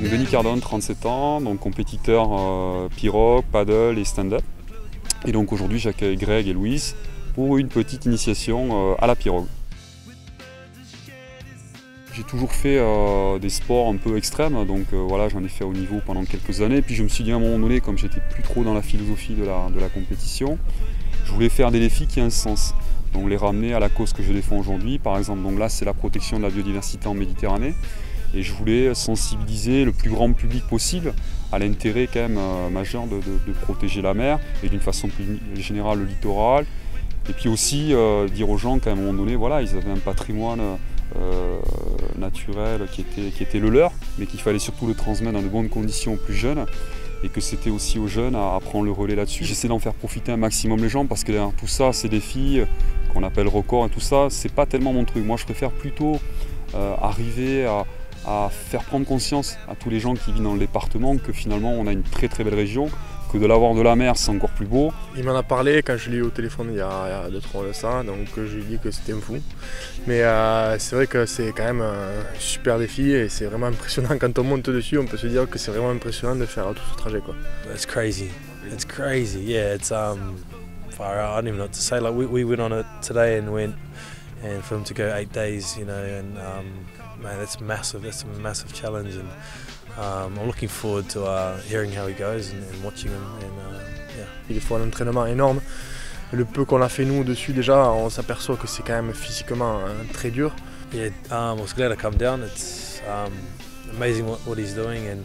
Donc Denis Cardone, 37 ans, donc compétiteur pirogue, paddle et stand-up. Et donc aujourd'hui j'accueille Greg et Louis pour une petite initiation à la pirogue. J'ai toujours fait des sports un peu extrêmes, donc voilà, j'en ai fait au niveau pendant quelques années. Puis je me suis dit à un moment donné, comme j'étais plus trop dans la philosophie de la compétition, je voulais faire des défis qui ont un sens. Donc les ramener à la cause que je défends aujourd'hui. Par exemple, donc là c'est la protection de la biodiversité en Méditerranée. Et je voulais sensibiliser le plus grand public possible à l'intérêt quand même majeur de protéger la mer et d'une façon plus générale le littoral. Et puis aussi dire aux gens qu'à un moment donné, voilà, ils avaient un patrimoine naturel qui était le leur, mais qu'il fallait surtout le transmettre dans de bonnes conditions aux plus jeunes. Et que c'était aussi aux jeunes à prendre le relais là-dessus. J'essaie d'en faire profiter un maximum les gens parce que derrière tout ça, ces défis qu'on appelle records et tout ça, c'est pas tellement mon truc. Moi je préfère plutôt arriver à faire prendre conscience à tous les gens qui vivent dans le département que finalement on a une très très belle région, que de l'avoir de la mer c'est encore plus beau. Il m'en a parlé quand je l'ai eu au téléphone il y a 2-3 mois de ça, donc je lui ai dit que c'était un fou. Mais c'est vrai que c'est quand même un super défi et c'est vraiment impressionnant. Quand on monte dessus, on peut se dire que c'est vraiment impressionnant de faire tout ce trajet, quoi. It's crazy. It's crazy. Yeah, it's far out. I don't even know what to say. Like we went on it today and for him to go 8 days, you know, and man, that's massive. That's a massive challenge, and I'm looking forward to hearing how he goes and watching him. Yeah. Il faut un entraînement énorme. Le peu qu'on a fait nous dessus déjà, on s'aperçoit que c'est quand même physiquement très dur. Yeah, I was glad to come down. It's amazing what he's doing, and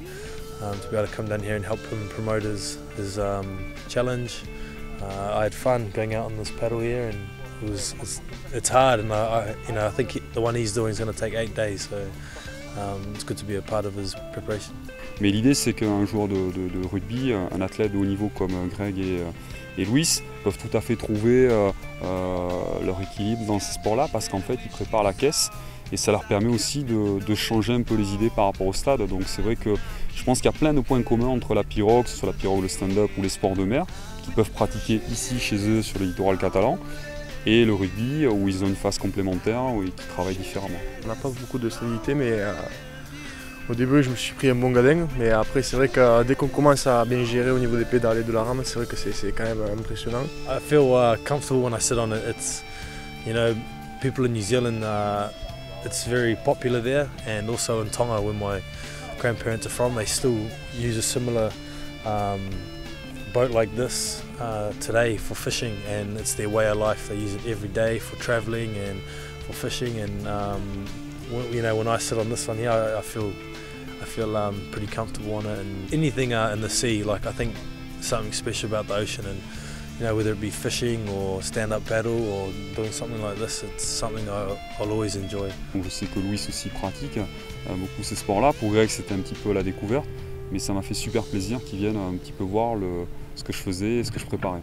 to be able to come down here and help him promote his challenge. I had fun going out on this paddle here, and it's hard, and I think the one he's doing is going to take 8 days, so it's good to be a part of his preparation. Mais l'idée c'est qu'un joueur de rugby, un athlète de haut niveau comme Greg et Louis peuvent tout à fait trouver leur équilibre dans ces sports-là parce qu'en fait ils préparent la caisse et ça leur permet aussi de changer un peu les idées par rapport au stade. Donc c'est vrai que je pense qu'il y a plein de points communs entre la pirogue, que ce soit la pirogue, le stand-up ou les sports de mer qu'ils peuvent pratiquer ici chez eux sur le littoral catalan. Et le rugby où ils ont une phase complémentaire où ils travaillent différemment. On n'a pas beaucoup de stabilité, mais au début je me suis pris un bon gadin, mais après c'est vrai que dès qu'on commence à bien gérer au niveau des pédales et de la rame, c'est vrai que c'est quand même impressionnant. I feel comfortable when I sit on it. It's, you know, people in New Zealand, it's very popular there, and also in Tonga where my grandparents are from, they still use a similar boat like this today for fishing, and it's their way of life. They use it every day for travelling and for fishing, and you know, when I sit on this one here, I feel pretty comfortable on it. And anything in the sea, like I think something special about the ocean, and you know, whether it be fishing or stand-up paddle or doing something like this, it's something I'll always enjoy. Je sais que Louis aussi pratique beaucoup ces sports-là. Pour Greg, c'était un petit peu la découverte, mais ça m'a fait super plaisir qu'ils viennent un petit peu voir ce que je faisais et ce que je préparais.